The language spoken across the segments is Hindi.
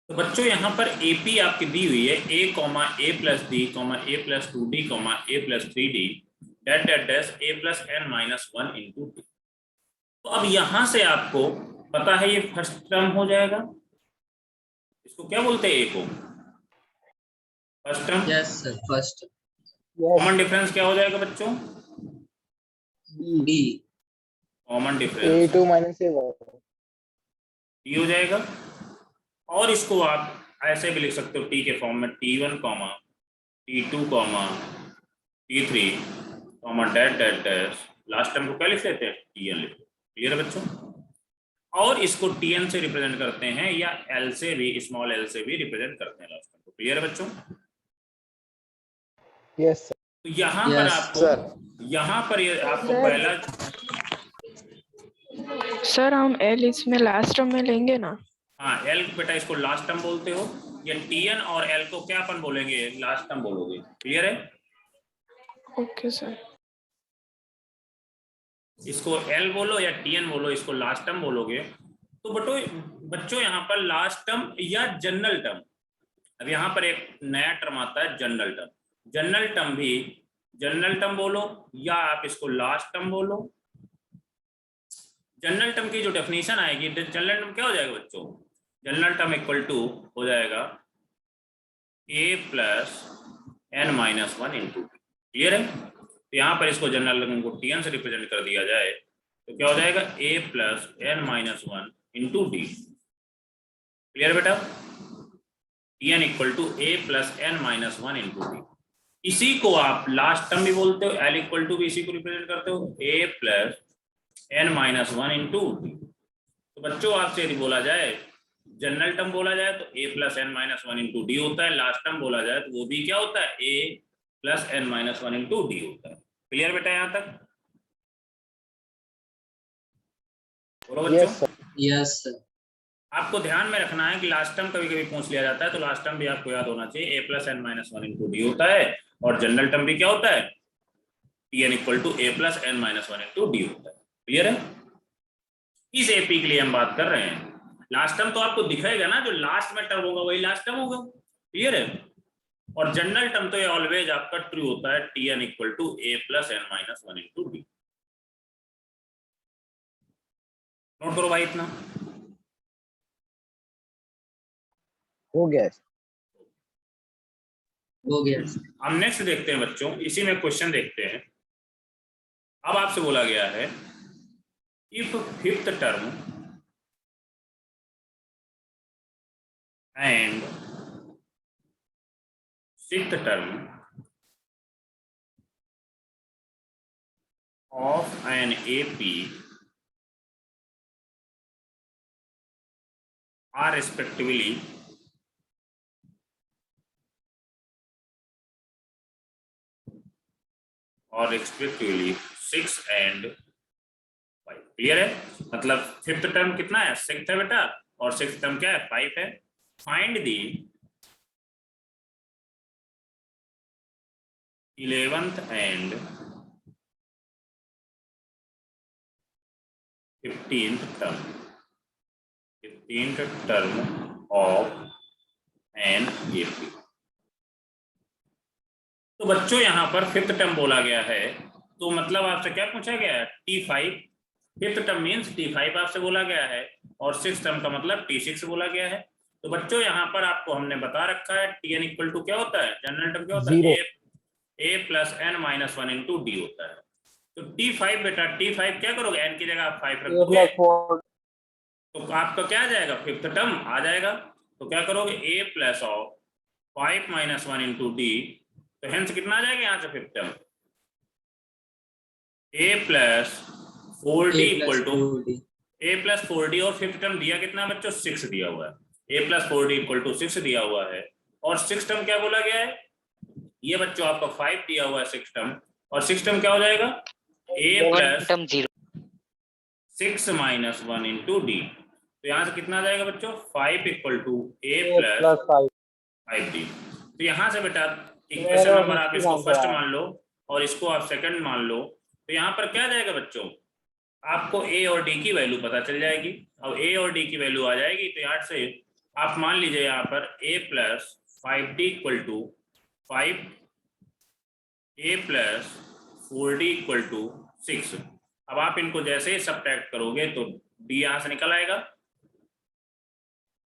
तो बच्चों यहाँ पर एपी आपकी दी हुई है a comma A plus D comma A plus 2d comma A plus 3d that that dash A plus n minus 1 into D. तो अब यहां से आपको पता है ये फर्स्ट टर्म हो जाएगा, इसको क्या बोलते हैं ए को first term. Yes sir first common difference क्या हो जाएगा बच्चों, D common difference a2 minus a1 T हो जाएगा। और इसको आप ऐसे भी लिख सकते हो टी के फॉर्म में t1 comma t2 comma t3 comma that that dash last term को क्या लिख लेते हैं tn लिख। क्लियर है बच्चों। और इसको tn से रिप्रेजेंट करते हैं या l से भी, स्मॉल l से भी रिप्रेजेंट करते हैं लास्ट टर्म को। क्लियर है बच्चों। Yes sir. तो यहाँ पर आपको यहाँ पर ये आपको पहला सर हम एल इसमें लास्ट टर्म में लेंगे ना। हाँ एल बेटा इसको लास्ट टर्म बोलते हो, या टीएन और एल को क्या अपन बोलेंगे लास्ट टर्म बोलोगे। क्लियर है। Okay sir. इसको एल बोलो या टीएन बोलो, इसको लास्ट टर्म बोलोगे। तो बच्चों यहाँ पर लास्ट टर्म या जनरल टर्म, अब यहाँ पर एक नया टर्म आता है जनरल टर्म। जनरल टर्म भी जनरल टर्म बोलो या आप इसको लास्ट टर्म बोलो। जनरल टर्म की जो डेफिनेशन आएगी, जनरल टर्म क्या हो जाएगा बच्चों, जनरल टर्म इक्वल टू हो जाएगा a plus n minus 1 into. Clear है। तो यहाँ पर इसको जनरल टर्म को tn से रिप्रेजेंट कर दिया जाए तो क्या हो जाएगा a plus n minus 1 into D. Clear बेटा। tn equal to a plus n minus 1 into D. इसी को आप लास्ट टर्म भी बोलते हो, l इक्वल टू भी इसी को रिप्रेजेंट करते हो a plus n minus 1 into D. तो बच्चों आपसे यदि बोला जाए जनरल टर्म बोला जाए तो a plus N minus 1 into D होता है, लास्ट टर्म बोला जाए तो वो भी क्या होता है a plus N minus 1 into D होता है। क्लियर बेटा यहाँ तक। बोलो बच्चों। Yes sir. आपको ध्यान में रखना है कि लास्ट टर्म कभी कभी पूछ लिया जाता है, तो लास्ट टर्म भी आपको याद होना चाहिए a plus N minus 1 into D होता है, और जनरल टर्म भी क्या होता है tn equal to a plus N minus 1 into D होता है। क्लियर है। इस एपी के लिए हम बात कर रहे हैं। लास्ट टर्म तो आपको दिखेगा ना, जो लास्ट में टर्म होगा वही लास्ट टर्म होगा। क्लियर है। और जनरल टर्म तो ये ऑलवेज आपका ट्रू होता है tn equal to a plus N minus 1 into D. Note करो भाई इतना। हो गया। हो गया। हम नेक्स्ट देखते हैं बच्चों, इसी में क्वेश्चन देखते हैं। अब आपसे बोला गया है if fifth term and sixth term of an AP are respectively और रेस्पेक्टिवली 6 एंड 5। क्लियर है। मतलब फिफ्थ टर्म कितना है 6 है बेटा, और सिक्स्थ टर्म क्या है 5 है। Find the 11th and 15th term of an AP. तो बच्चों यहाँ पर फिफ्थ टर्म बोला गया है, तो मतलब आपसे क्या पूछा गया है T5। Fifth term means T5 आपसे बोला गया है, और सिक्स टर्म का मतलब T6 बोला गया है। तो बच्चों यहाँ पर आपको हमने बता रखा है tn इक्वल टू क्या होता है, जनरल टर्म क्या होता है a plus N minus 1 into D होता है। तो T5 बेटा, T5 क्या करोगे, n की जगह आप 5 रख दोगे तो आपका क्या आ जाएगा फिफ्थ टर्म आ जाएगा। तो क्या करोगे a plus of 5 minus 1 into D, तो हेंस कितना आ जाएगा यहाँ से fifth term a plus 4d equal to a plus 4d, और फिफ्थ टर्म दिया कितना बच्चों 6 दिया हुआ है। a plus 4d equal to 6 दिया हुआ है, और सिक्स टर्म क्या बोला गया है, ये बच्चों आपका 5 दिया हुआ है सिक्स टर्म, और सिक्स टर्म क्या हो जाएगा a plus 6 minus 1 into D. तो यहाँ से कितना आ जाएगा बच्चों 5 equal to a plus 5d। तो यहाँ से बेटा इक्वेशन नंबर आप इसको फर्स्ट मान लो और इसको आप सेकंड मान लो, तो यहाँ पर क्या जाएगा बच्चों आपको a और d की वैल्यू पता चल जाएगी। अब a और d की वैल्यू आ जाएगी तो यहाँ से आप मान लीजिए यहाँ पर a plus 5d equal to 5, a plus 4d equal to 6। अब आप इनको जैसे ही सब्ट्रैक्ट करोगे तो d यहाँ से निकल आएगा,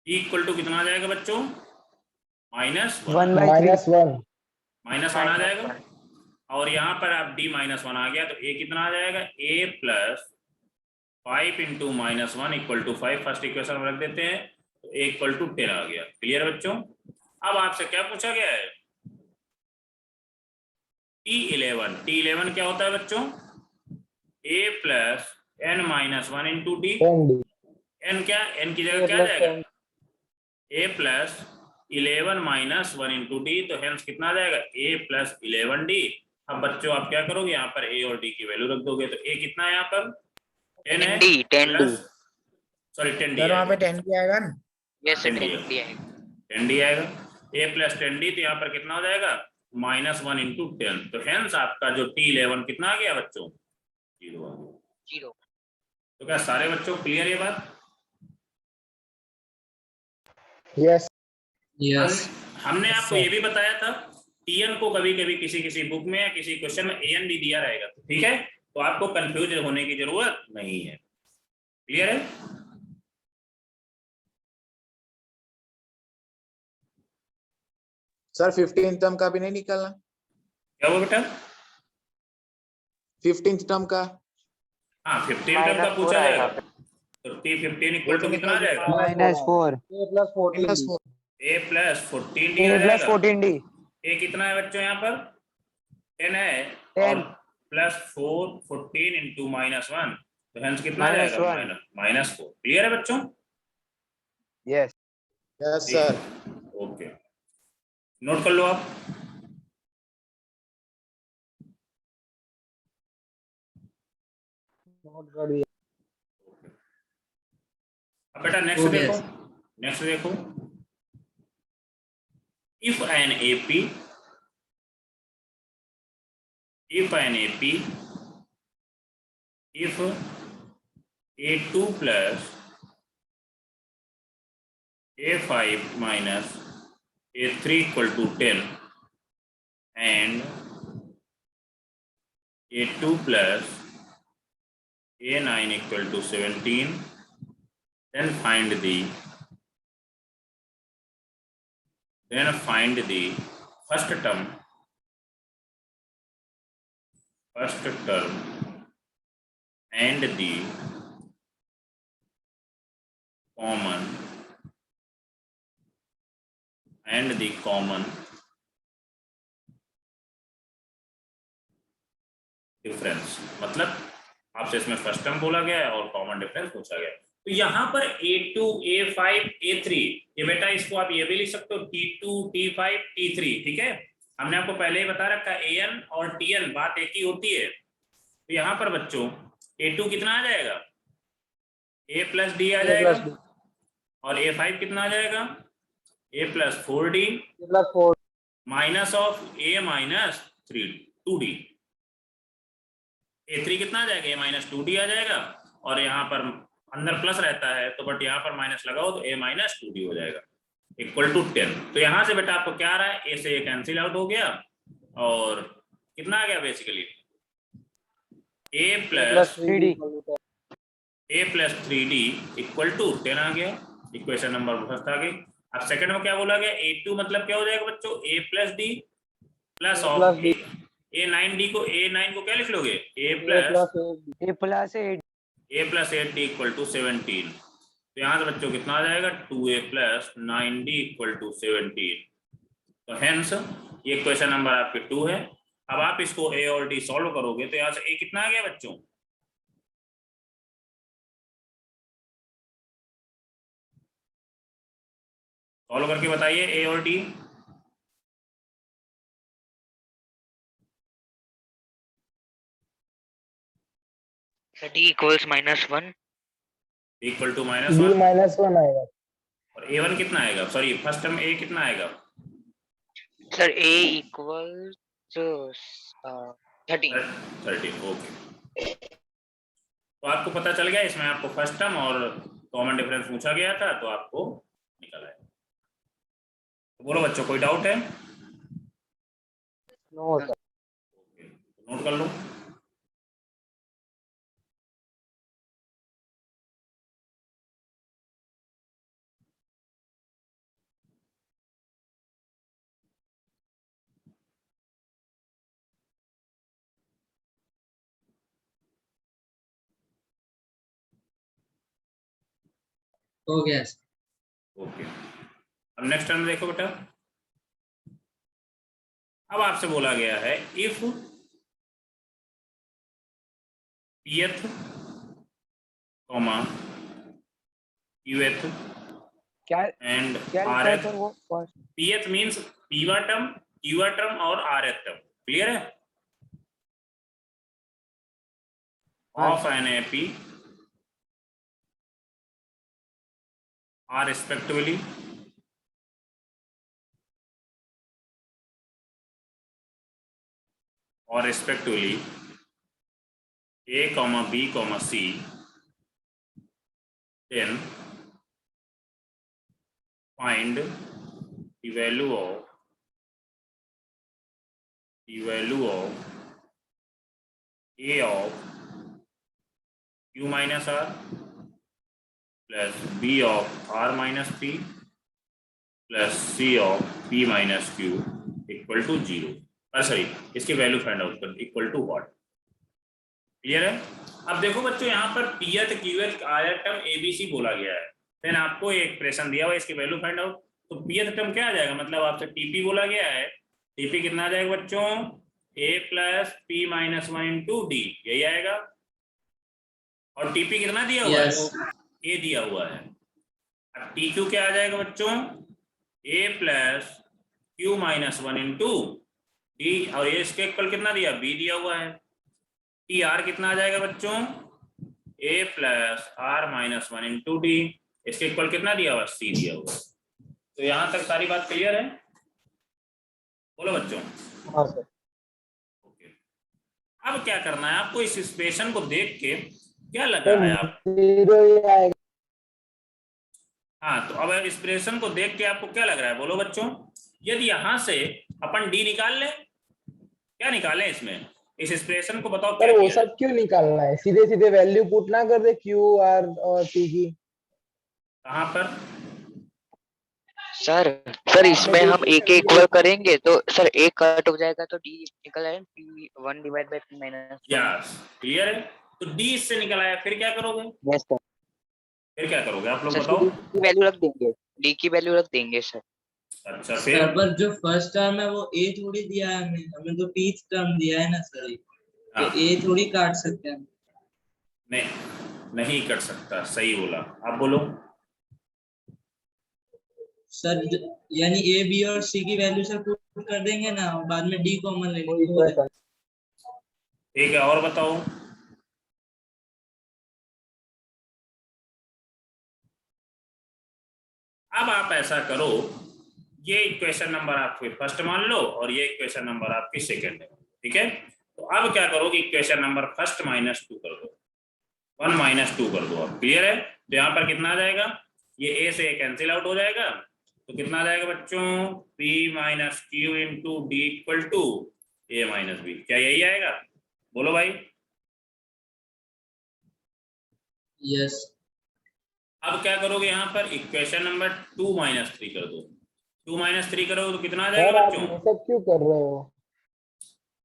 d इक्वल टू कितना आ जाएगा बच्चों, -1, -1 आ जाएगा। और यहाँ पर आप d -1 आ गया तो a कितना आ जाएगा, a plus 5 into -1 equal to 5। First equation में रख देते हैं तो a इक्वल टू 10 आ गया। क्लियर बच्चों? अब आपसे क्या पूछा गया है, T11 क्या होता है बच्चों, a plus n-1 into D. n क्या, n की जगह क्या आ जाएगा, a प्लस 11 -1 इंटू डी, तो हेंस कितना आ जाएगा, a प्लस 11d। अब बच्चों आप क्या करोगे, यहाँ पर a और d की वैल्यू रख दोगे तो a कितना है यहाँ पर 10 है, 10d, सॉरी 10d सर वहाँ पे 10 भी आएगा ना? यस 10d आएगा। 10d आएगा, a प्लस 10d, तो यहाँ पर कितना हो जाएगा -1 इंटू 10। तो हेंस आपका जो T11 कितना आ गया बच्चों, 0 आ गया। 0। तो क्या सारे बच्चों क्लियर ये बात? Yes. हमने आपको ये भी बताया था Tn को कभी कभी किसी बुक में या किसी क्वेश्चन में An भी दिया रहेगा, ठीक है, तो आपको कंफ्यूज होने की जरूरत नहीं है। क्लियर है? सर 15th टर्म का भी नहीं निकालना? क्या हुआ बेटा? 15th टर्म का? हाँ 15 टर्म का पूछा जाएगा, तो T15 इक्वल टू कितना आ जाएगा, -4 a प्लस 14d आ जाएगा। a कितना है बच्चों यहाँ पर 10 है, 10 और प्लस 14 इंटू -1, तो हेंस कितना आ जाएगा, -4। क्लियर है बच्चों? Yes. Yes sir. Okay, note कर लो आप। अब बेटा नेक्स्ट देखो, नेक्स्ट देखो, if an AP if A2 plus A5 minus A3 equal to 10 and A2 plus A9 equal to 17, then find the first term and the common difference. मतलब आपसे इसमें फर्स्ट टर्म बोला गया है और कॉमन डिफरेंस पूछा गया है। तो यहाँ पर A2, A5, A3, ये बेटा इसको आप ये भी लिख सकते हो T2, T5, T3, ठीक है। हमने आपको पहले ही बता रखा है AN और TN बात एक ही होती है। तो यहाँ पर बच्चों A2 कितना आ जाएगा, A प्लस D आ जाएगा, और A5 कितना आ जाएगा, A plus 4D minus of A minus 2D। A3 कितना आ जाएगा, A माइनस 2D आ जाएगा, और यहाँ पर अंदर प्लस रहता है तो बट यहाँ पर माइनस लगाओ तो A माइनस 2D हो जाएगा इक्वल टू 10। तो यहाँ से बेटा आपको क्या आ रहा है, A से A कैंसिल आउट हो गया और कितना आ गया basically A plus 3D equal to 10 आ गया। इक्वेशन नंबर फर्स्ट आ गई। अब सेकंड में क्या बोला गया, A2 मतलब क्या हो जाएगा बच्चों, A plus D plus of A9D को A9 को क्या लिख लोगे, A plus 8D equal to 17। तो यहाँ से बच्चों कितना आ जाएगा 2A plus 9D equal to 17। तो हेंस ये क्वेश्चन नंबर आपके 2 है। अब आप इसको A और D सॉल्व करोगे तो यहाँ से A कितना आ गया बच्चों, सॉल्व करके बताइए A और D। D equals -1 equal to D -1 आएगा और A1 कितना आएगा, सॉरी फर्स्ट टर्म A कितना आएगा सर A equals 13। ओके। तो आपको पता चल गया, इसमें आपको फर्स्ट टर्म और कॉमन डिफरेंस पूछा गया था तो आपको निकल आया। तो बोलो बच्चों, कोई डाउट है? No, sir. नोट कर लो। हो गया। ओके, अब नेक्स्ट टर्म देखो बेटा। अब आपसे बोला गया है इफ pth कॉमा qth क्या एंड क्या लिखा है rth। सर वो फर्स्ट? pth मीन्स pवा टर्म, qवा टर्म और rth टर्म। क्लियर है? हाँ, of an AP are respectively or respectively A, B, C, then find the value of A of Q minus R plus B of R minus P plus C of P minus Q equal to 0। Sorry, इसकी वैल्यू फाइंड आउट कर, इक्वल टू व्हाट। क्लियर है? अब देखो बच्चों, यहाँ पर pth qth rth term abc बोला गया है, देन आपको एक एक्सप्रेशन दिया हुआ है, इसकी वैल्यू फाइंड आउट। तो pth टर्म क्या आ जाएगा, मतलब आपसे tp बोला गया है, tp कितना आ जाएगा बच्चों, a plus p minus 1 into D, यही आएगा। और tp कितना दिया हुआ Yes. है, a दिया हुआ है। अब tq क्या आ जाएगा बच्चों, a plus q minus 1 into D, और ये इसके इक्वल कितना दिया, b दिया हुआ है। TR कितना आ जाएगा बच्चों, A plus R minus 1 into D, इसके इक्वल कितना दिया हुआ, C दिया हुआ। तो यहां तक सारी बात क्लियर है? बोलो बच्चों। हाँ सर। ओके, अब क्या करना है आपको, इस एक्सप्रेशन को देख के क्या लग रहा है आप, 0 ही आएगा। हाँ, तो अब एक्सप्रेशन को देख के आपको क्या लग रहा है, बोलो बच्चों। यदि यहां से अपन D निकाल लें, क्या निकालें इसमें, इस एक्सप्रेशन को बताओ क्या पर वो किया सब क्यों निकालना है? सीधे सीधे वैल्यू पुट ना कर दे Q R और T की। कहां पर? सर इसमें हम एक इक्वल करेंगे तो सर एक कट हो जाएगा तो डी निकल आएगा p1 divide by p minus. Yes, clear है। तो D इससे निकल आया, फिर क्या करोगे, यस सर। फिर क्या करोगे आप लोग सर बताओ। डी की वैल्यू रख देंगे, डी की वैल्यू रख देंगे सर। अच्छा, सर फिर पर जो फर्स्ट टर्म है वो ए थोड़ी दिया है हमें, हमें तो pth टर्म दिया है ना सर, तो हाँ, ए थोड़ी काट सकते हैं। नहीं कर सकता, सही बोला। आप बोलो। सर यानी ए बी और सी की वैल्यू सर पुट कर देंगे ना, और बाद में डी कॉमन ले कोई लेंगे। इक्वेशन। ठीक है, और बताओ। अब आप ऐसा करो, ये इक्वेशन नंबर आपके फर्स्ट मान लो और ये इक्वेशन नंबर आपकी सेकंड है, ठीक है। तो अब क्या करोगे, इक्वेशन नंबर फर्स्ट -2 कर दो, 1 - 2 कर दो अब। क्लियर है? तो यहाँ पर कितना आ जाएगा, ये a से कैंसिल आउट हो जाएगा, तो कितना आ जाएगा बच्चों, p minus Q into D equal to a minus B. क्या यही आएगा, बोलो भाई। यस। अब क्या करोगे, यहाँ पर इक्वेशन नंबर 2 - 3 कर दो। 2 - 3 करोगे तो कितना आ जाएगा सर आप बच्चों, ये सब क्यों कर रहे हो?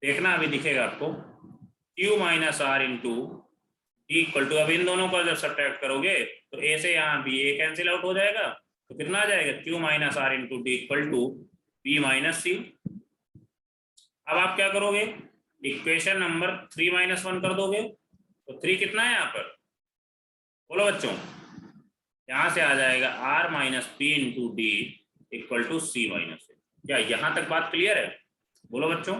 देखना अभी दिखेगा आपको, q minus are into D equal to, अब इन दोनों को जब सब्ट्रैक्ट करोगे तो a से यहाँ भी a कैंसिल आउट हो जाएगा, तो कितना आ जाएगा, q minus are into D equal to p minus c. अब आप क्या करोगे, इक्वेशन नंबर 3 - 1 कर दोगे, तो 3 कितना है यहाँ पर, बोलो बच्चों। यहाँ से आ जाएगा r minus P into D equal to C minus. क्या यहाँ तक बात क्लियर है, बोलो बच्चों।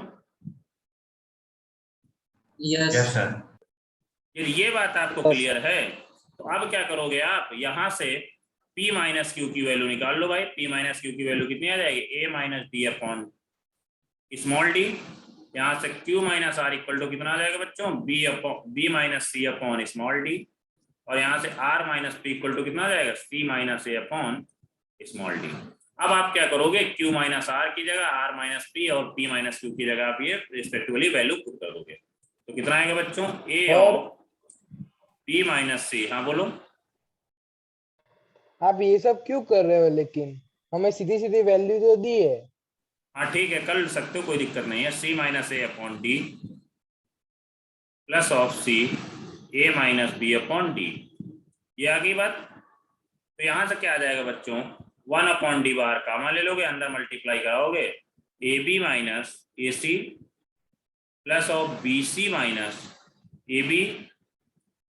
Yes sir. यदि ये बात आपको क्लियर है तो अब क्या करोगे आप, यहाँ से p माइनस क्यू की वैल्यू निकाल लो भाई। p माइनस क्यू की वैल्यू कितनी आ जाएगी, a minus D upon small D. यहाँ से q minus R equal to कितना आ जाएगा बच्चों, b minus C upon small D. और यहाँ से r minus P equal to कितना आ जाएगा, c minus A upon small D. अब आप क्या करोगे, q माइनस आर की जगह r माइनस पी और p माइनस क्यू की जगह आप ये रिस्पेक्टिवली वैल्यू पुट कर दोगे। तो कितना आएगा बच्चों, a और ऑफ p माइनस c। हाँ बोलो। आप ये सब क्यों कर रहे हो, लेकिन हमें सीधी सीधी वैल्यू तो दी है। हाँ ठीक है, कर सकते हो, कोई दिक्कत नहीं है। c minus A upon D plus of c a minus B upon D, ये आ गई बात। तो यहां से क्या आ जाएगा बच्चों, 1 अपॉन डी बार कामा ले लोगे, अंदर मल्टीप्लाई कराओगे, A B minus A C plus of B C minus A B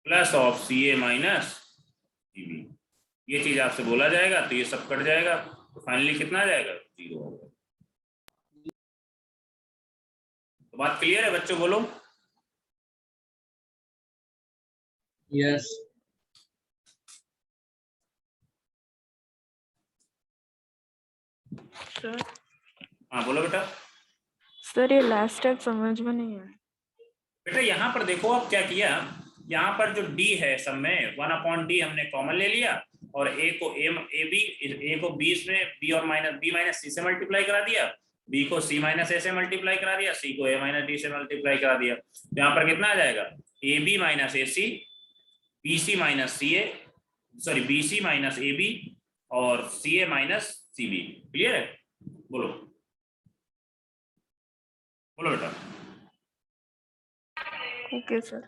plus of C A minus C B. ये चीज आपसे बोला जाएगा तो ये सब कट जाएगा, तो फाइनली कितना आ जाएगा, 0 होगा। तो बात क्लियर है बच्चों, बोलो। यस सर हाँ बोलो बेटा। सर ये लास्ट स्टेप समझ में नहीं है। बेटा यहाँ पर देखो आप क्या किया, यहाँ पर जो d है सब में 1 अपॉन डी हमने कॉमन ले लिया और a को a को b में b और b माइनस c से मल्टीप्लाई करा दिया, b को c माइनस a से मल्टीप्लाई करा दिया, c को a माइनस d से मल्टीप्लाई करा दिया। तो यहाँ पर कितना आ जाएगा, ab minus A C, B C minus C A, sorry B C minus A B और C A minus C B. Clear है, बोलो बोलो बेटा। Okay sir.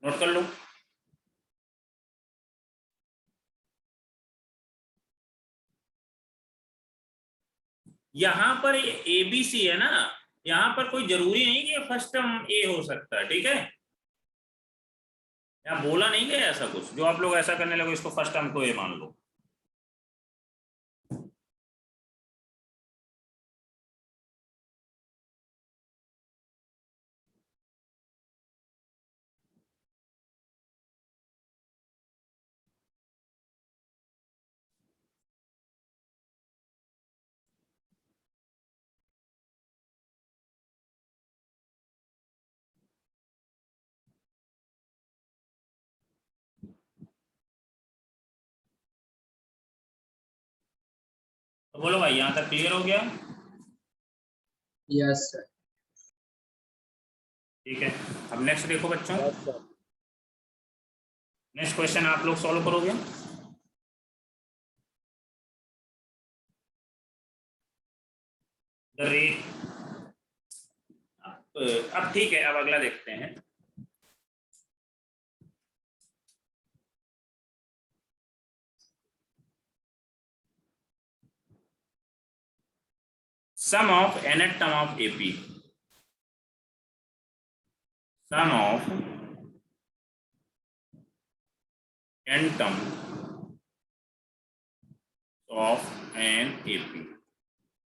नोट कर लो। यहां पर ए बी सी है ना, यहां पर कोई जरूरी नहीं कि फर्स्ट टर्म ए हो सकता है, ठीक है। यहाँ बोला नहीं गया ऐसा कुछ, जो आप लोग ऐसा करने लगो इसको फर्स्ट टर्म को ए मान लो। तो बोलो भाई, यहां तक क्लियर हो गया। Yes sir. ठीक है, अब नेक्स्ट देखो बच्चों, Yes, sir. नेक्स्ट क्वेश्चन आप लोग सॉल्व करोगे। द रेट, अब ठीक है, अब अगला देखते हैं। Sum of nth term of AP, sum of n term of an AP।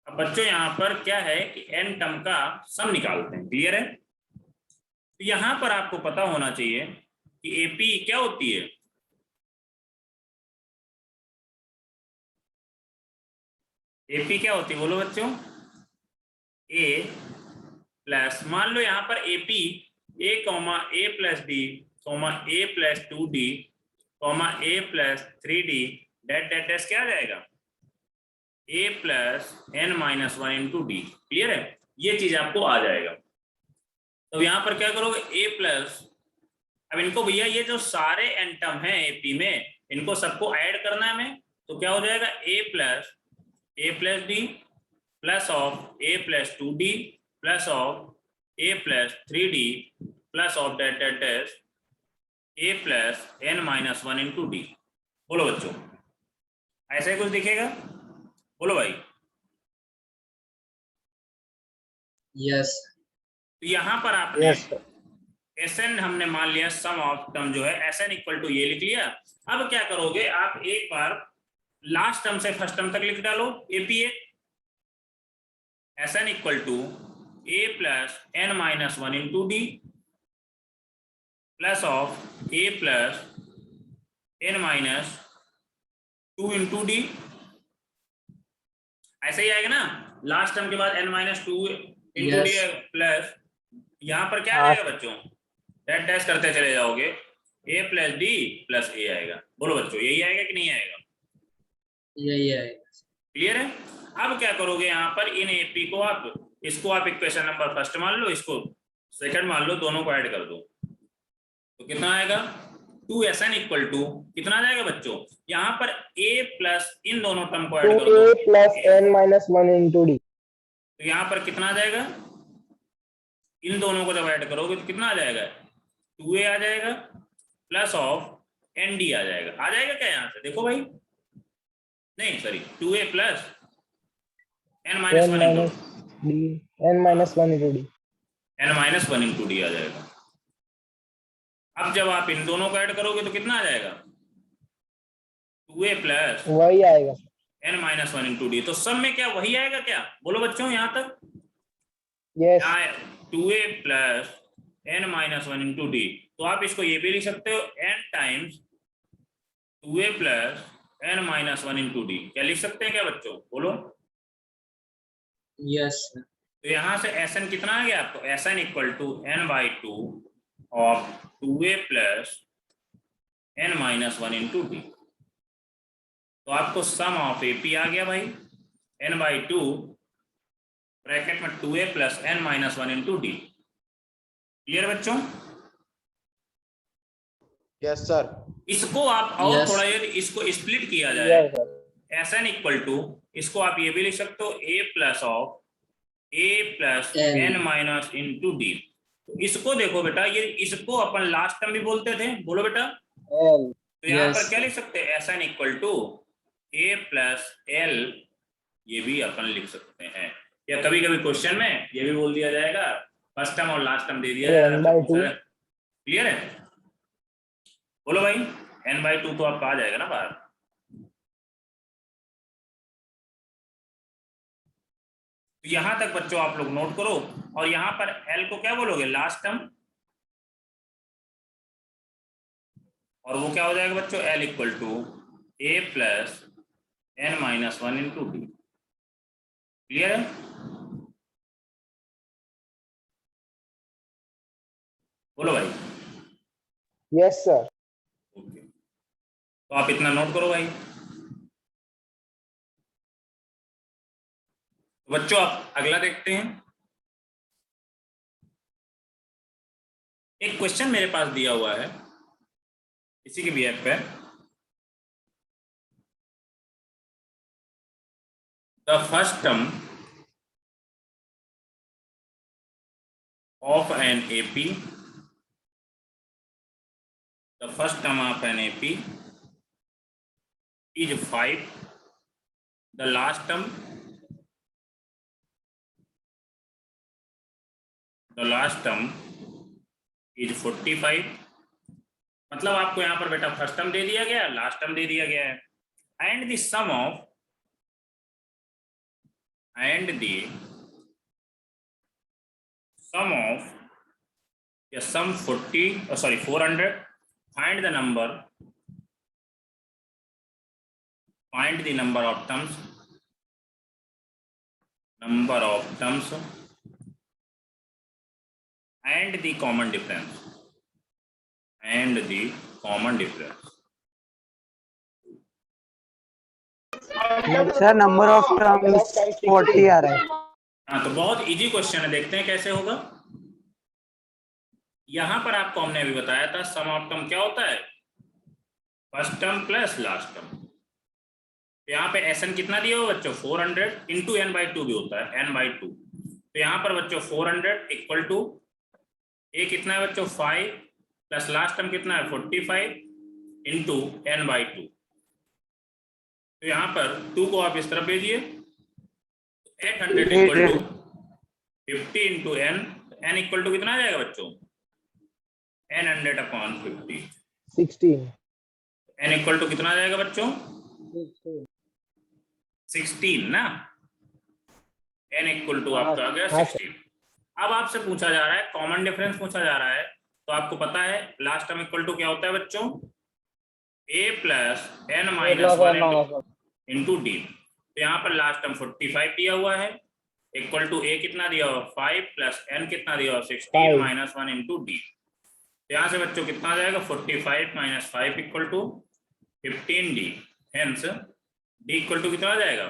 अब बच्चों यहाँ पर क्या है कि n टर्म का सम निकालते हैं, क्लियर है। तो यहाँ पर आपको पता होना चाहिए कि AP क्या होती है, AP क्या होती है, बोलो बच्चों। A प्लस, मान लो यहाँ पर AP A comma A plus D comma A plus 2D comma A plus 3D dot dot dot क्या आ जाएगा, A plus n minus 1 into D. Clear है, ये चीज आपको आ जाएगा। तो यहाँ पर क्या करोगे, A प्लस, अब इनको भैया ये जो सारे n टर्म हैं AP में, इनको सबको ऐड करना है हमें, तो क्या हो जाएगा, A plus D plus of A plus 2D plus of A plus 3D plus of dot dot dot A plus n minus 1 into D. बोलो बच्चों, ऐसा ही कुछ दिखेगा, बोलो भाई। यस तो यहाँ पर आपने Yes, sir. Sn हमने मान लिया, सम ऑफ टर्म जो है Sn इक्वल टू ये लिख लिया। अब क्या करोगे आप, एक बार लास्ट टर्म से फर्स्ट टर्म तक लिख डालो, AP Sn equal to A plus n minus 1 into D plus of A plus n minus 2 into D. ऐसे ही आएगा ना, लास्ट टर्म के बाद n minus 2 into D Yes. Plus, यहाँ पर क्या आ जाएगा बच्चों, डैश डैश करते चले जाओगे, a प्लस डी प्लस ए आएगा। बोलो बच्चों, यही आएगा कि नहीं आएगा? यही है। क्लियर है? अब क्या करोगे यहाँ पर, इन एपी को आप, इसको आप इक्वेशन नंबर फर्स्ट मान लो, इसको सेकंड मान लो, दोनों को ऐड कर दो तो कितना आएगा? 2SN इक्वल टू कितना आ जाएगा बच्चों? यहाँ पर a प्लस इन दोनों टर्म को ऐड कर 2a दो, plus n minus 1 into d. तो यहाँ पर कितना आ जाएगा? इन दोनों को जब ऐड करोगे तो कितना आ जाएगा? 2a आ जाएगा प्लस ऑफ nd आ जाएगा। आ जाएगा क्या यहाँ से? देखो भाई, नहीं sorry, 2a plus n minus 1 into d, n minus 1 into d. n minus 1 into d आ जाएगा। अब जब आप इन दोनों को ऐड करोगे तो कितना आ जाएगा? 2a प्लस वही आएगा। n minus 1 into D. तो सब में क्या वही आएगा क्या? बोलो बच्चों यहाँ तक। Yes. 2a plus n minus 1 into D. तो आप इसको ये भी लिख सकते हो n times 2a plus n minus 1 into D. क्या लिख सकते हैं क्या बच्चों? बोलो। यस। तो यहाँ से Sn कितना आ गया आपको? Sn equal to n/2 of 2a plus n minus 1 into D. तो आपको सम ऑफ AP आ गया भाई, n/2 ब्रैकेट में 2a plus n minus 1 into D. Clear बच्चों? Yes sir. इसको आप और Yes. थोड़ा यदि इसको स्प्लिट किया जाए, Yes, sir. Sn equal to, इसको आप ये भी लिख सकते हो a plus of a plus N. n minus into D. तो इसको देखो बेटा, ये इसको अपन लास्ट टाइम भी बोलते थे, बोलो बेटा। L. तो यहाँ Yes. पर क्या लिख सकते हैं? Sn equal to a plus L, ये भी अपन लिख सकते हैं। या कभी कभी क्वेश्चन में ये भी बोल दिया जाएगा, फर्स्ट टर्म और लास्ट टर्म दे दिया जाएगा। n/2. क्लियर है? बोलो भाई, n/2 तो आपका आ जाएगा ना बाहर। तो यहां तक बच्चों आप लोग नोट करो, और यहां पर l को क्या बोलोगे? Last term. और वो क्या हो जाएगा बच्चों? l equal to a plus n minus 1 into D. Clear है? बोलो भाई। Yes, sir. ओके, तो आप इतना नोट करो भाई। तो बच्चों आप अगला देखते हैं। एक क्वेश्चन मेरे पास दिया हुआ है इसी के बिहेव पे। The first term of an AP, the first term of an AP is 5, the last term is 45। मतलब आपको यहाँ पर बेटा फर्स्ट टर्म दे दिया गया, लास्ट टर्म दे दिया गया है, and the sum of sum 400। Find the number of terms and the common difference sir number of terms 40 आ रहा है। हाँ, तो बहुत इजी क्वेश्चन है, देखते हैं कैसे होगा। यहां पर आपको हमने अभी बताया था सम ऑफ टर्म क्या होता है? First term plus last term. तो यहाँ पे Sn कितना दिया हुआ बच्चों? 400 इंटू n/2 भी होता है, n/2। तो यहाँ पर बच्चों 400 इक्वल टू a कितना है बच्चों? 5 प्लस लास्ट टर्म कितना है? 45 इंटू n/2। तो यहाँ पर 2 को आप इस तरफ भेजिए, 800 equal to 50 into n equal to कितना आ जाएगा बच्चों? n100/50। 16. n इक्वल टू कितना आ जाएगा बच्चों? 16 ना। n इक्वल टू आपका आ गया 16। अब आपसे पूछा जा रहा है, कॉमन डिफरेंस पूछा जा रहा है। तो आपको पता है लास्ट टर्म इक्वल टू क्या होता है बच्चों? a plus n minus 1 into D. तो यहाँ पर लास्ट टर्म 45 दिया हुआ है, इक्वल टू a कितना दिया हुआ? 5 प्लस n कितना दिया हुआ? 16 माइनस 1 इंटू डी। यहाँ से बच्चों कितना आ जाएगा 45 minus 5 equal to 15d। Hence d equal to कितना आ जाएगा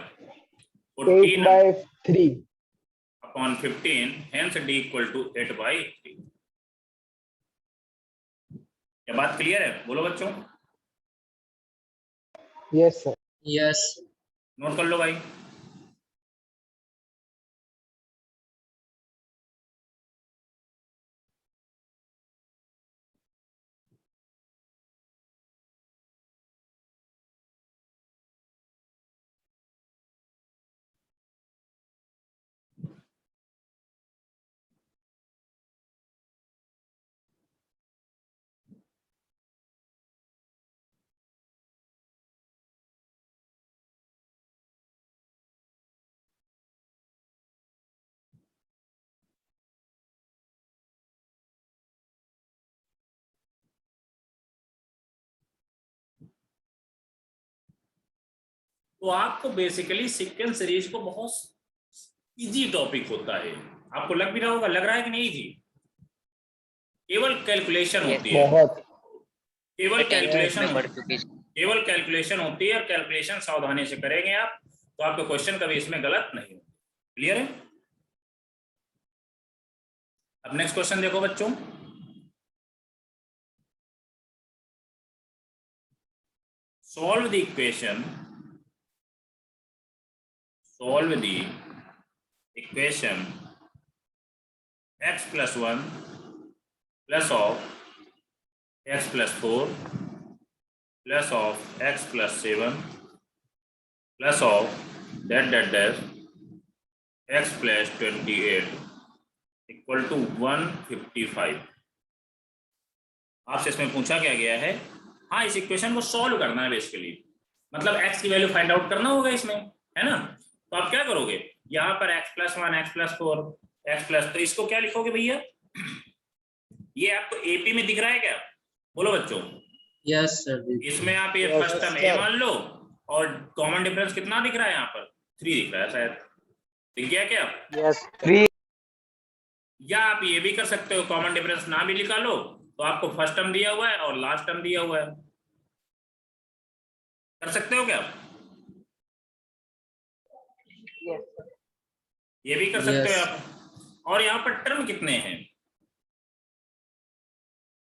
14 8/3। Upon 15। Hence d equal to 8/3। क्या बात क्लियर है? बोलो बच्चों। Yes sir. यस। नोट कर लो भाई। तो आपको बेसिकली सीक्वेंस सीरीज को बहुत इजी टॉपिक होता है। आपको लग भी रहा होगा, लग रहा है कि नहीं इजी? केवल कैलकुलेशन Yes, होती है, बहुत। केवल कैलकुलेशन में बढ़ चुकी है। केवल कैलकुलेशन होती है, और कैलकुलेशन सावधानी से करेंगे आप तो आपका क्वेश्चन कभी इसमें गलत नहीं होगा। क्लियर है? अब नेक्स्ट क्वेश्चन देखो बच्चों। solve the equation x plus 1 plus of x plus 4 plus of x plus 7 plus of dash x plus 28 equal to 155। आपसे इसमें पूछा क्या गया है? हाँ, इस इक्वेशन को सॉल्व करना है बेसिकली, मतलब x की वैल्यू फाइंड आउट करना होगा इसमें, है ना? तो आप क्या करोगे, यहाँ पर x plus 1 x plus 4 x plus, तो इसको क्या लिखोगे भैया? ये आपको एपी में दिख रहा है क्या? बोलो बच्चों। Yes sir. इसमें आप ये Yes, फर्स्ट टर्म sir. ए मान लो, और कॉमन डिफरेंस कितना दिख रहा है यहाँ पर? 3 दिख रहा है शायद, दिख गया क्या? Yes, 3. या आप ये भी कर सकते हो, कॉमन डिफरेंस ना भी निकालो तो आपको फर्स्ट टर्म दिया हुआ है और लास्ट टर्म दिया हुआ है, कर सकते हो क्या आप? ये भी कर सकते हो Yes. आप। और यहाँ पर टर्म कितने हैं,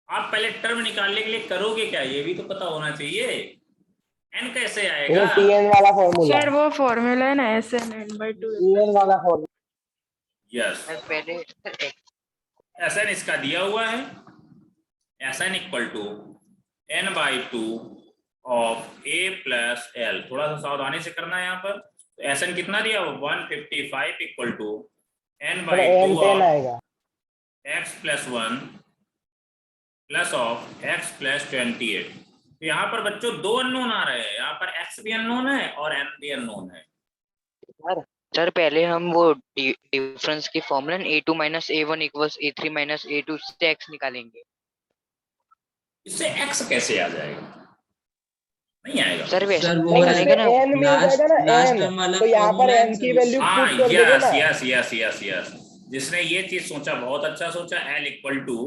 आप पहले टर्म निकालने के लिए करोगे क्या, ये भी तो पता होना चाहिए। n कैसे ये आएगा? टीएन वाला फॉर्मूला। सर वो फॉर्मूला है ना SN(n/2)। टीएन वाला फॉर्मूला। यस, सर पहले Sn इसका दिया हुआ है, Sn equal to n/2 of a plus l। थोड़ा सा सावधानी से करना है यहाँ पर। तो Sn कितना दिया हुआ 155 equal to n/2 n10 of आएगा। x plus 1 plus of x plus 28। तो यहाँ पर बच्चों दो अननोन आ रहे हैं, यहाँ पर x भी अननोन है और n भी अननोन है। सर पहले हम वो डिफरेंस की formula a2 minus a1 equals a3 minus a2 से x निकालेंगे। इससे x कैसे आ जाएगा? नहीं आएगा सर वैसे सर वो नहीं, है निकालेंगे ना। n मिल जाएगा ना लास्ट n, टर्म वाला तो यहाँ पर फॉर्मूला है n सर की उससे। वैल्यू हाँ, पुट कर दोगे यस ना। यस यस यस यस, जिसने ये चीज सोचा बहुत अच्छा सोचा। l इक्वल टू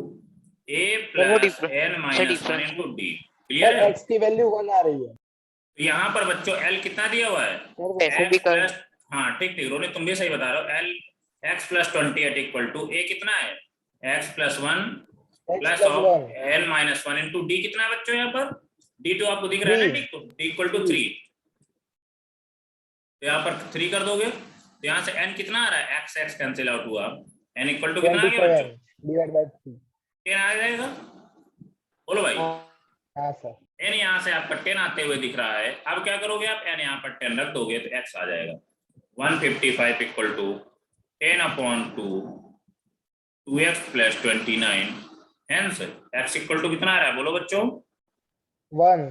a वो plus difference n sir minus 1 difference into D. Sir clear है? x की वैल्यू 1 आ रही है। तो यहाँ पर बच्चों l कितना दिया हुआ है? सर वैसे भी x कर प्लस, हाँ ठीक ठीक रोने, तुम भी सही बता रहे हो। l x plus 28 equal to a कितना है x plus 1 x plus plus of 1 n minus 1 into d. कितना है बच्चों यहाँ पर? d2 आपको दिख रहा है ना, 3। d equal to 3। तो यहाँ पर 3 कर दोगे तो यहाँ से n कितना आ रहा है, x कैंसिल आउट हुआ, n इक्वल टू कितना आ गया बच्चों? 27 डिवाइड बाय 3। 10 आ जाएगा। बोलो भाई। हाँ सर। n यहाँ से आपका 10 आते हुए दिख रहा है। अब क्या करोगे आप, n यहाँ पर 10 रख दोगे तो x आ जाएगा 155 equal to 10/2 2x plus 29। Hence x equal to कितना आ रहा है? बोलो बच्चों। 1।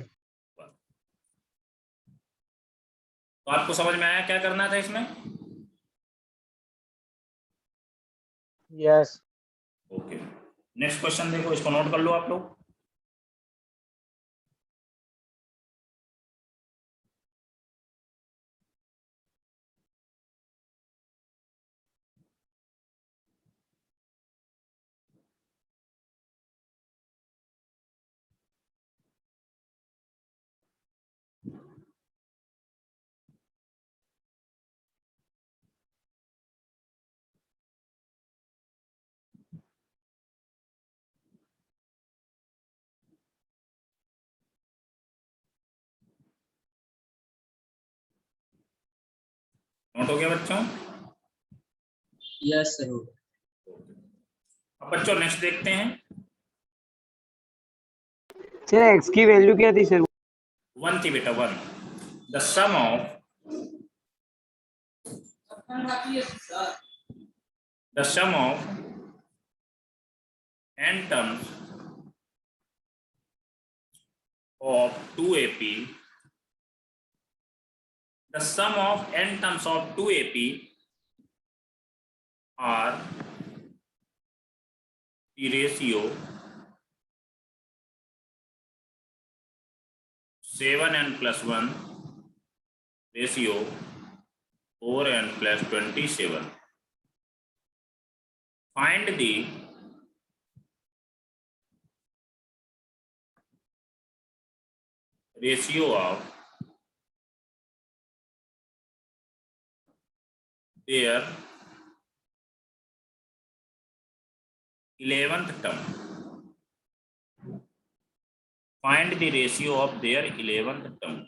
तो आपको समझ में आया क्या करना था इसमें? यस। ओके, नेक्स्ट क्वेश्चन देखो, इसको नोट कर लो आप लोग। नोट हो गया बच्चों? Yes sir. अब बच्चों नेक्स्ट देखते हैं। सर एक्स की वैल्यू क्या थी सर? 1 थी बेटा, 1। The sum of n terms of 2AP, the sum of n terms of 2AP are the ratio 7n plus 1 ratio 4n plus 27. Find the ratio of their 11th term. Find the ratio of their 11th term.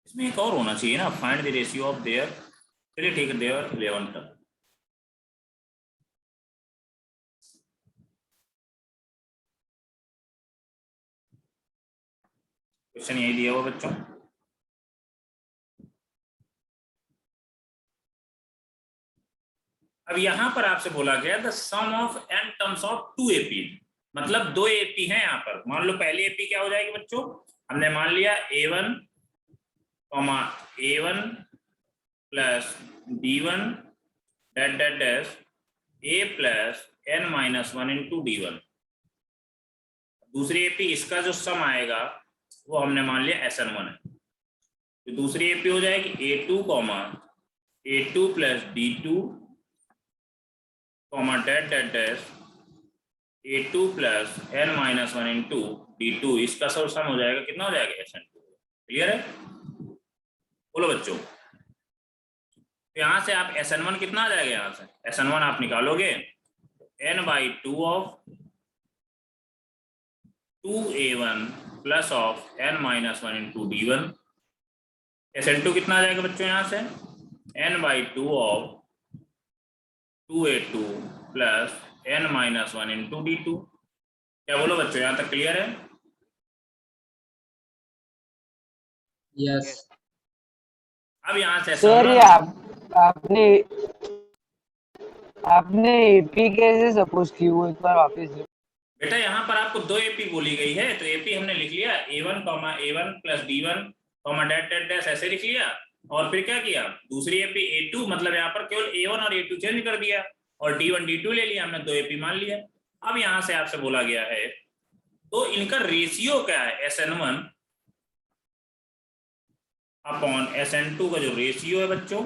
इसमें एक और होना चाहिए ना, find the ratio of their, चलिए ठीक है, देयर 11th टर्म। क्वेश्चन यही दिया हुआ बच्चों। अब यहां पर आपसे बोला गया the sum of n terms of 2 AP, मतलब 2 AP हैं यहाँ पर। मान लो पहली AP क्या हो जाएगी बच्चों, हमने मान लिया A1 plus D1 that that dash A plus n minus 1 into D1। दूसरी AP इसका जो सम आएगा वो हमने मान लिया SN1 है, तो दूसरी AP हो जाएगी A2 plus D2 that that dash A2 plus n minus 1 into D2। इसका सब सम हो जाएगा, कितना हो जाएगा SN2। क्लियर है? बोलो बच्चों। तो यहाँ से आप SN1 कितना आ जाएगा, यहाँ से SN1 आप निकालोगे n/2 of 2A1 plus of n minus 1 into D1। SN2 कितना आ जाएगा बच्चों, यहाँ से n/2 of 2A2 plus n minus 1 into D2। क्या बोलो बच्चों, यहाँ तक क्लियर है? यस अब यहाँ से सर ये आपने एपी कैसे सपोज की, वो एक बार वापस दो। बेटा यहाँ पर आपको 2 AP बोली गई है, तो AP हमने लिख लिया A1 plus D1 that that dash, ऐसे लिख लिया। और फिर क्या किया, दूसरी AP A2, मतलब यहाँ पर केवल A1 और A2 चेंज कर दिया, और D1 D2 ले लिया, हमने 2 AP मान लिया। अब यहाँ से आपसे बोला गया है तो इनका रेशियो क्या है, SN1 अपॉन SN2 का जो रेशियो है बच्चों,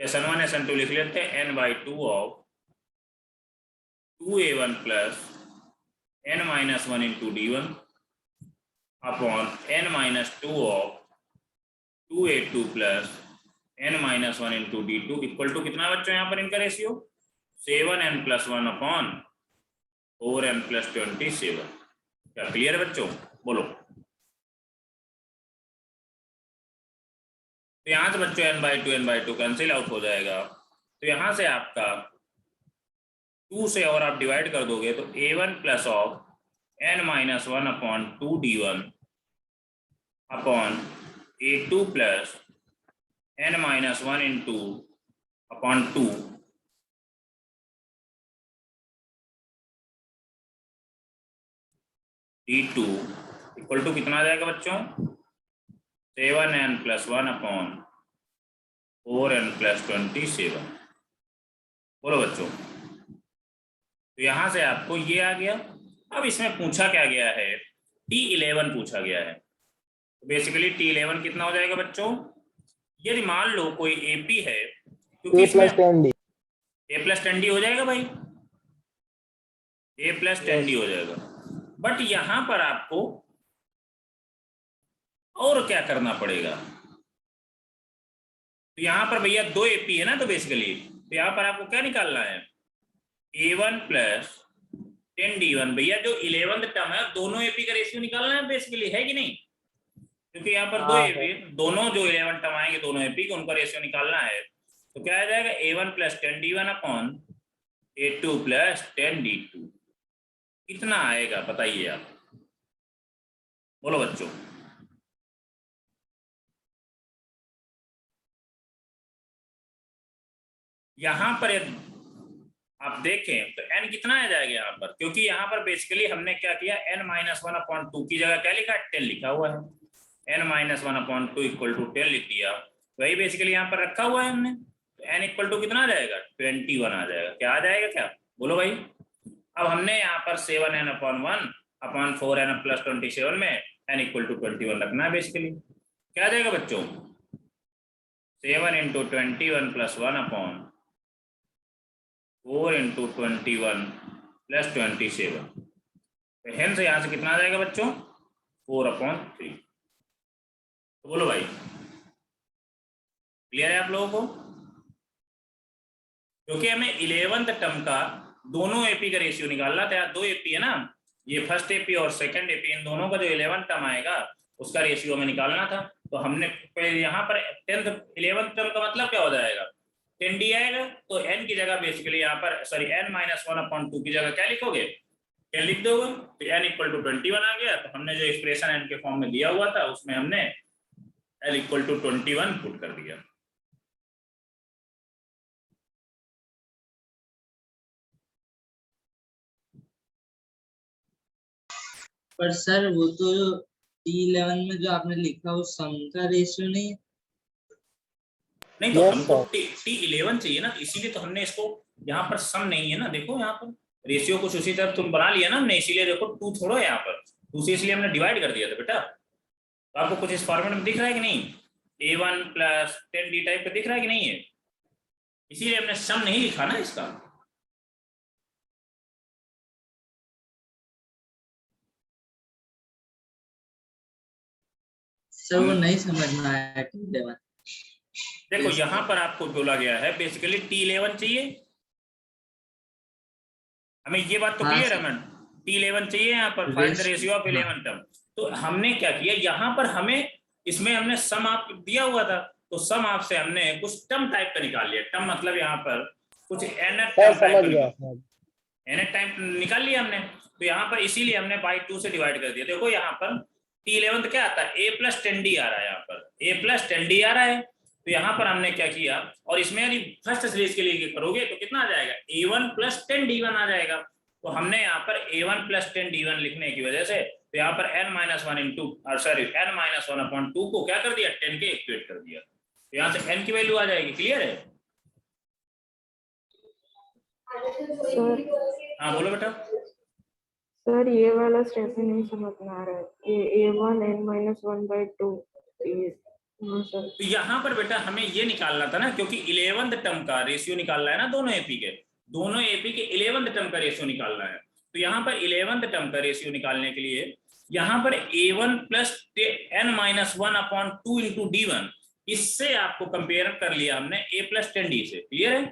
SN1 SN2 लिख लेते हैं n/2 of 2A1 plus n minus 1 into D1 upon n minus 2 of 2A2 plus n minus 1 into D2 equal to कितना बच्चों यहाँ पर इनका ratio 7n plus 1 upon 4n plus 27। क्या क्लियर है बच्चों? बोलो। तो यहाँ से बच्चों n/2 कैंसिल आउट हो जाएगा, तो यहाँ से आपका 2 से और आप डिवाइड कर दोगे तो A1 plus of n minus 1 upon 2D1 upon A2 plus n minus 1 into upon 2 D2 equal to कितना आ जाएगा बच्चों, 7n plus 1 upon 4n plus 27। बोलो बच्चों। तो यहां से आपको ये आ गया। अब इसमें पूछा क्या गया है, T11 पूछा गया है। तो बेसिकली T11 कितना हो जाएगा बच्चों, यदि मान लो कोई AP है, क्योंकि A plus 10D, A plus 10D हो जाएगा भाई, A प्लस 10D हो जाएगा। बट यहां पर आपको और क्या करना पड़ेगा, तो यहां पर भैया 2 AP है ना, तो बेसिकली तो यहां पर आपको क्या निकालना है, A1 प्लस 10D1। भैया जो 11th टर्म है दोनों AP का रेशियो निकालना है बेसिकली, है कि नहीं? क्योंकि यहाँ पर दो हाँ, एपी, दोनों जो 11 टर्म आएंगे दोनों एपी को उनका रेशियो निकालना है। तो क्या आ जाएगा A1 plus 10D1 upon A2 plus 10D2। कितना आएगा बताइए आप, बोलो बच्चों। यहां पर आप देखें तो n कितना आ जाएगा यहाँ पर, क्योंकि यहाँ पर बेसिकली हमने क्या किया, n-1/2 की जगह क्या लिखा, 10 लिखा हुआ है। n-1/2 इक्वल टू 10 लिख दिया, वही बेसिकली यहाँ पर रखा हुआ है हमने। तो n इक्वल टू कितना आ जाएगा, 21 आ जाएगा। क्या आ जाएगा, क्या बोलो भाई। अब हमने यहाँ पर 7n/1/4n + 27 में n इक्वल टू 21 रखना है बेसिकली। क्या आ जाएगा बच्चों, 7 × 21 + 1/4 × 21 + 27। हेंस यहाँ से कितना आ जाएगा बच्चों, 4/3। तो बोलो भाई, क्लियर है आप लोगों को। क्योंकि हमें 11th टर्म का दोनों एपी का रेशियो निकालना था। दो एपी है ना, ये फर्स्ट एपी और सेकंड एपी, इन दोनों का जो 11th टर्म आएगा उसका रेशियो हमें निकालना था। तो हमने यहाँ पर 11th टर्म का मतलब क्या हो जाएगा, 10D आएगा। तो n की जगह बेसिकली यहाँ पर सॉरी n-1/2 की जगह क्या लिखोगे, 10 लिख दोगे। तो n इक्वल टू 21 आ गया। तो हमने जो एक्सप्रेशन n के फॉर्म में दिया हुआ था उसमें हमने l इक्वल टू 21 पुट कर दिया। पर सर वो तो T11 में जो आपने लिखा वो सम का रेशियो नहीं है। नहीं तो Yes, हमको sir. T11 चाहिए ना, इसीलिए तो हमने इसको यहाँ पर सम नहीं है ना, देखो यहाँ पर रेशियो कुछ उसी तरह तुम बना लिया ना हमने, इसीलिए देखो 2 थोड़ा है यहाँ पर, 2 से इसलिए हमने डिवाइड कर दिया था बेटा। तो आपको कुछ इस फॉर्मेट में दिख रहा है कि नहीं, A1 + 10D टाइप का दिख रहा है कि नहीं है, इसीलिए हमने सम नहीं लिखा ना इसका। सर वो नहीं समझ में आया T11। देखो यहाँ पर आपको बोला गया है बेसिकली T11 चाहिए हमें, ये बात तो हाँ, क्लियर है मैम। T11 चाहिए यहाँ पर, find the ratio of 11 term. तो हमने क्या किया, यहाँ पर हमें इसमें हमने सम आप दिया हुआ था, तो सम आपसे हमने कुछ टर्म टाइप का निकाल लिया। टर्म मतलब यहाँ पर कुछ nth सर टर्म समझ टाइप गया का nth टाइप निकाल लिया हमने। तो यहाँ पर इसीलिए हमने बाई 2 से डिवाइड कर दिया। देखो यहाँ पर T11 क्या आता है, A + 10D आ रहा है, यहाँ पर A + 10D आ रहा है। तो यहाँ पर हमने क्या किया, और इसमें यदि फर्स्ट सीरीज के लिए करोगे तो कितना आ जाएगा, A1 + 10D1 आ जाएगा। तो हमने यहाँ पर A1 + 10D1 लिखने की वजह से तो यहाँ पर n-1/2 को क्या कर दिया, 10 के इक्वेट कर दिया। तो यहाँ से n की वैल्यू आ जाएगी। क्लियर है, सर हाँ बोलो बेटा। सर ये वाला स्टेप ही नहीं समझ में आ रहा है, ये A1 n-1/2 ये। हाँ सर। तो यहाँ पर बेटा हमें ये निकालना था ना, क्योंकि 11th टर्म का रेशियो निकालना है ना, दोनों एपी के 11th टर्म का रेशियो निकालना है। तो यहाँ पर 11th टर्म का रेशियो निकालने के लिए यहाँ पर A1 + n-1/2 × D1, इससे आपको कंपेयर कर लिया हमने A + 10D से। क्लियर है।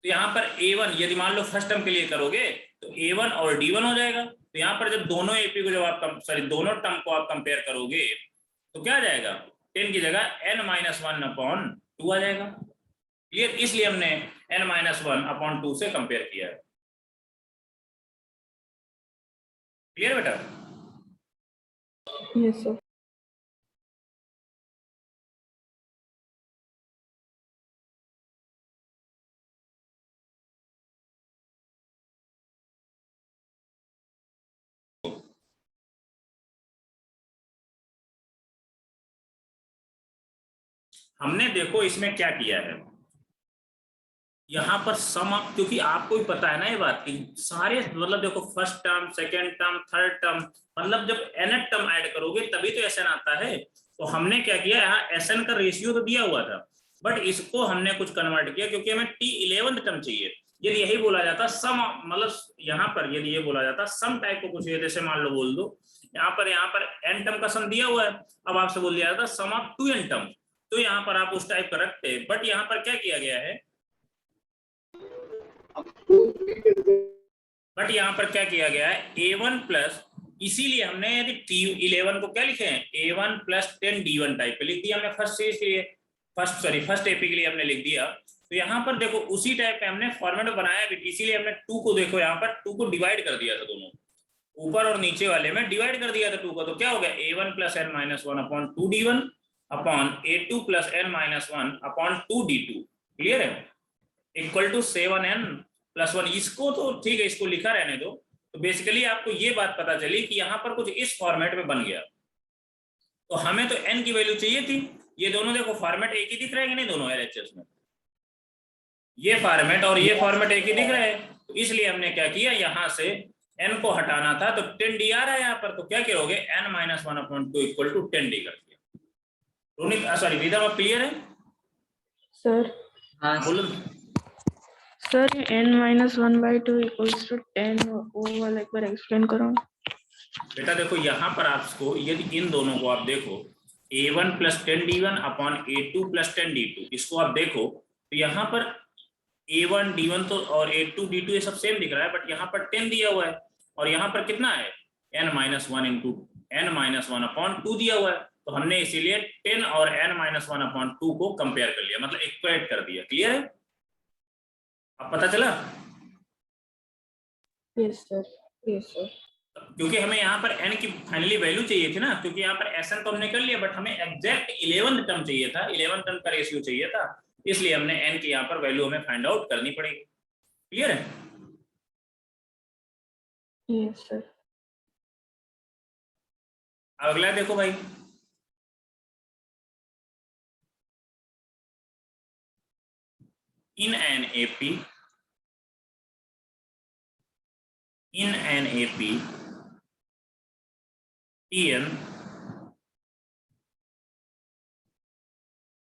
तो यहाँ पर A1 यदि मान लो फर्स्ट टर्म के लिए करोगे तो A1 और D1 हो जाएगा। तो यहाँ पर जब दोनों एपी को जब आप दोनों टर्म को आप कंपेयर करोगे तो क्या आ जाएगा, 10 की जगह n-1/2 आ जाएगा। क्लियर, इसलिए हमने n-1/2 से कंपेयर किया है। क्लियर बेटा। Yes sir. हमने देखो इसमें क्या किया है, यहाँ पर सम अप, क्योंकि आपको भी पता है ना ये बात कि सारे मतलब देखो first term, second term, third term, मतलब जब nth टर्म ऐड करोगे तभी तो SN आता है। तो हमने क्या किया, यहाँ SN का रेशियो तो दिया हुआ था, बट इसको हमने कुछ कन्वर्ट किया, क्योंकि हमें T11th टर्म चाहिए। यदि यही बोला जाता सम, मतलब यहाँ पर यदि ये बोला जाता सम टाइप को कुछ, जैसे मान लो बोल दो यहाँ पर n टर्म का सम दिया हुआ है, अब आपसे बोल दिया जाता सम ऑफ 2n टर्म, तो यहाँ पर आप उस टाइप का रखते। बट यहाँ पर क्या किया गया है, A1 + इसीलिए हमने यदि T11 को क्या लिखे हैं, A1 + 10 D1 टाइप पे लिख दिया हमने फर्स्ट एपी के लिए हमने लिख दिया। तो यहाँ पर देखो उसी टाइप पे हमने फॉर्मेट बनाया भी, इसीलिए हमने 2 को देखो यहाँ पर 2 को डिवाइड कर दिया था, दोनों ऊपर और नीचे वाले में डिवाइड कर दिया था 2 को। तो क्या हो गया, A1 + n-1 / 2 D1 upon A2 + n-1 upon 2 D2। Clear है, इक्वल टू 7n+1। इसको तो ठीक है, इसको लिखा रहने दो। तो बेसिकली आपको ये बात पता चली कि यहाँ पर कुछ इस फॉर्मेट में बन गया। तो हमें तो n की वैल्यू चाहिए थी। ये दोनों देखो फॉर्मेट एक ही दिख रहा है कि नहीं, दोनों LHS में ये फॉर्मेट और ये फॉर्मेट एक ही दिख रहा है। तो इसलिए हमने क्या किया, यहाँ से n को हटाना था, तो 10D आ रहा है यहाँ पर। तो क्या करोगे, n-1/2 इक्वल टू 10D कर दिया। रोनित सॉरी रिदम, अब क्लियर है सर हाँ बोलो। सर n-1/2 इक्वल्स टू 10 वो वाला एक बार एक्सप्लेन करो। बेटा देखो यहाँ पर आपको यदि इन दोनों को आप देखो A1 + 10D1 upon A2 + 10D2, इसको आप देखो तो यहाँ पर A1 D1 तो और A2 D2 ये सब सेम दिख रहा है, बट यहाँ पर 10 दिया हुआ है और यहाँ पर कितना है, n-1/2 दिया हुआ है। तो हमने इसीलिए 10 और n-1/2 को कंपेयर कर लिया, मतलब इक्वेट कर दिया। क्लियर है, अब पता चला। Yes sir. क्योंकि हमें यहाँ पर n की फाइनली वैल्यू चाहिए थी ना, क्योंकि यहाँ पर Sn तो हमने कर लिया, बट हमें एग्जैक्ट 11th टर्म चाहिए था, 11th टर्म का रेशियो चाहिए था, इसलिए हमने n की यहाँ पर वैल्यू हमें फाइंड आउट करनी पड़ेगी। क्लियर है, यस सर। अब अगला देखो भाई, in an AP Tn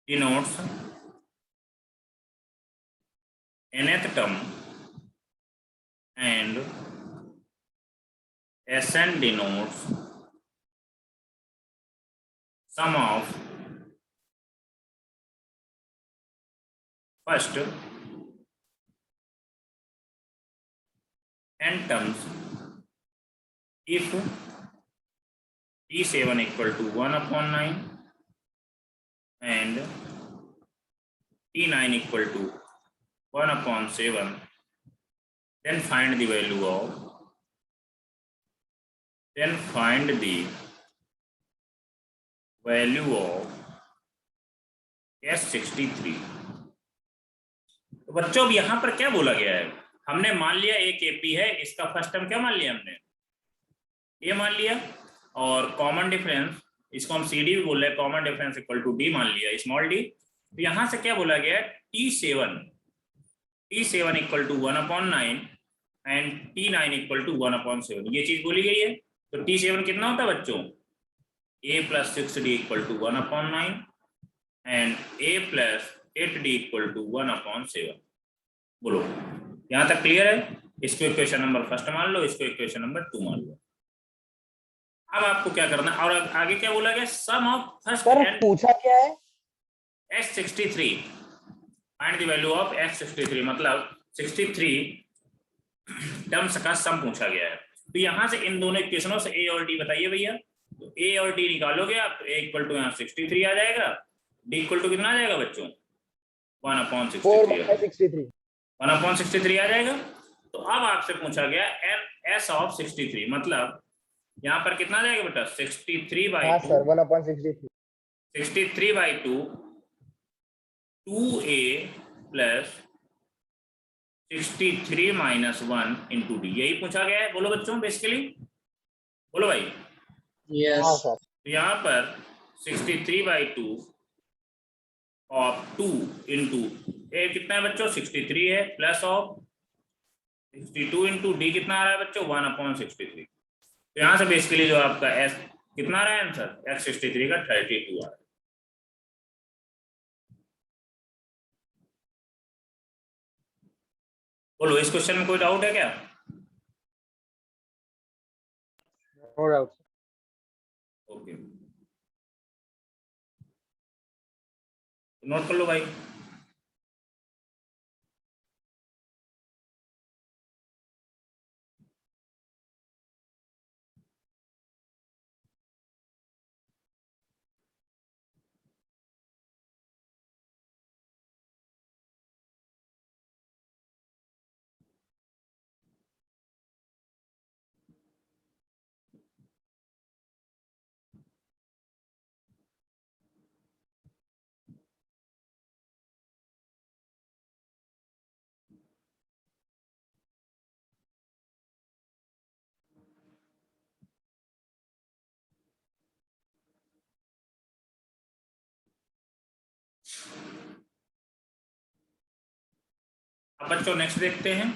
denotes nth term and Sn denotes sum of first n terms if T7 equal to 1/9 and T9 equal to 1/7, then find the value of S63। तो बच्चों अब यहाँ पर क्या बोला गया है, हमने मान लिया एक एपी है, इसका फर्स्ट टर्म क्या मान लिया हमने, ये मान लिया, और कॉमन डिफरेंस इसको हम CD भी बोल रहे हैं, common difference equal to D मान लिया, स्मॉल d। तो यहाँ से क्या बोला गया है, T7 equal to 1/9 and T9 equal to 1/7, ये चीज बोली गई है। तो T7 कितना होता है बच्चों, A + 6D equal to 1/9 and A + 8D equal to 1/7। बोलो यहाँ तक क्लियर है। इसको इक्वेशन नंबर फर्स्ट मान लो, इसको इक्वेशन नंबर 2 मान लो। अब आपको क्या करना है, और आगे क्या बोला गया, सम ऑफ फर्स्ट सर पूछा क्या है, S63, find the value of S63, मतलब 63 टर्म्स का सम पूछा गया है। तो यहाँ से इन दोनों इक्वेशनों से A और D बताइए भैया। तो A और D निकालोगे आप, A इक्वल टू यहाँ 63 आ जाएगा, D इक्वल टू कितना आ जाएगा बच्चों, 1/63, 1/63 आ जाएगा। तो अब आपसे पूछा गया S ऑफ 63, मतलब यहाँ पर कितना आ जाएगा बेटा, 63/2, सर 1/63, 63/2 2A + 63 - 1 × D, यही पूछा गया है। बोलो बच्चों बेसिकली, बोलो भाई। यस सर तो यहाँ पर 63/2 ऑफ 2 × A कितना है बच्चों, 63 है, प्लस ऑफ 62 × D कितना आ रहा है बच्चों, 1/63। तो यहाँ से बेसिकली जो आपका S कितना आ रहा है आंसर, S63 का 32 आ रहा है। बोलो इस क्वेश्चन में कोई डाउट है क्या, नो डाउट। ओके नोट कर लो भाई। अब बच्चों नेक्स्ट देखते हैं,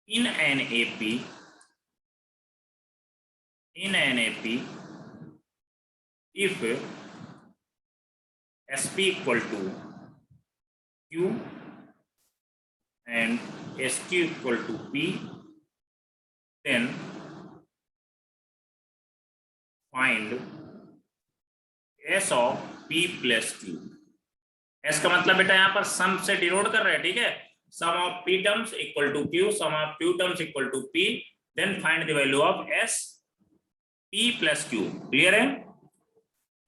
in an AP if SP equal to Q and SQ equal to P, then find S of P plus Q. S का मतलब बेटा यहाँ पर सम से डिनोट कर रहे हैं, ठीक है, sum of P terms equal to Q, sum of Q terms equal to P, then find the value of S P plus Q। Clear है?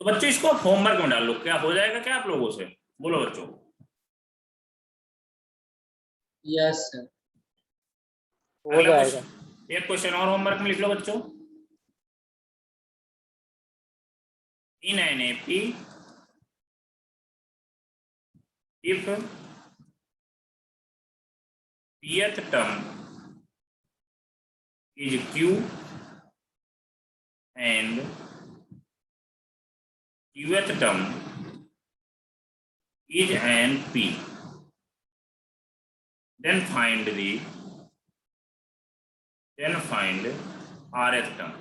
तो बच्चों इसको आप होमवर्क में डाल लो, क्या हो जाएगा क्या आप लोगों से, बोलो बच्चों। Yes sir. हो जाएगा। एक क्वेश्चन और होमवर्क में लिख लो बच्चों, in an AP if pth term is Q and qth term is an P, then find rth term।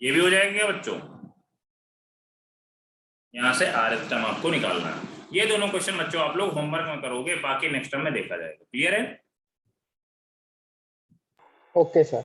ये भी हो जाएगा क्या बच्चों? यहां से rth term आपको निकालना है। ये दोनों क्वेश्चन बच्चों आप लोग होमवर्क में करोगे, बाकी नेक्स्ट टर्म में देखा जाएगा। क्लियर है? Okay sir.